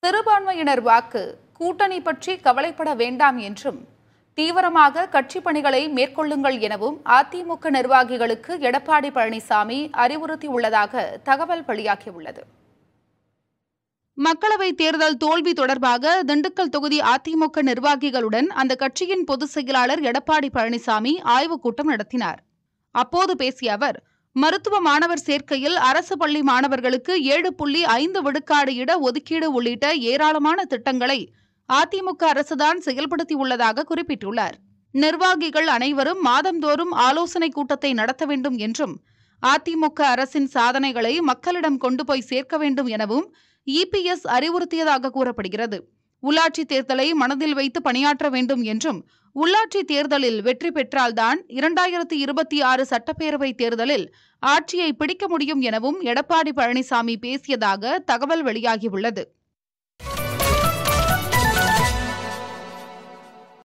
சிறுபான்மையினர் வாக்கு கூட்டணி பற்றி கவலைப்பட வேண்டாம் என்றும் தீவிரமாக கட்சி பணிகளை மேற்கொள்ளுங்கள் எனவும் அதிமுக நிர்வாகிகளுக்கு எடப்பாடி பழனிசாமி அறிவுறுத்தியுள்ளதாக தகவல் வெளியாகியுள்ளது. மக்களவைத் தேர்தல் தோல்வி தொடர்பாக திண்டுக்கல் தொகுதி அதிமுக நிர்வாகிகளுடன் அந்த கட்சியின் பொதுச் செயலாளர் எடப்பாடி பழனிசாமி ஆய்வுக் கூட்டம் நடத்தினார். அப்போது பேசிய அவர், மருத்துவ மாணவர் சேர்க்கையில் அரசு பள்ளி மாணவர்களுக்கு 7.5 விழுக்காடு இட ஒதுக்கீடு உள்ளிட்ட ஏராளமான திட்டங்களை அதிமுக அரசுதான் செயல்படுத்தியுள்ளதாக குறிப்பிட்டுள்ளார். நிர்வாகிகள் அனைவரும் மாதந்தோறும் ஆலோசனைக் கூட்டத்தை நடத்த வேண்டும் என்றும், அதிமுக அரசின் சாதனைகளை மக்களிடம் கொண்டு போய் சேர்க்க வேண்டும் எனவும் இபிஎஸ் அறிவுறுத்தியதாக கூறப்படுகிறது. உள்ளாட்சி தேர்தலை மனதில் வைத்து பணியாற்ற வேண்டும் என்றும், உள்ளாட்சி தேர்தலில் வெற்றி பெற்றால்தான் 2026 சட்டப்பேரவைத் தேர்தலில் ஆட்சியை பிடிக்க முடியும் எனவும் எடப்பாடி பழனிசாமி பேசியதாக தகவல் வெளியாகியுள்ளது.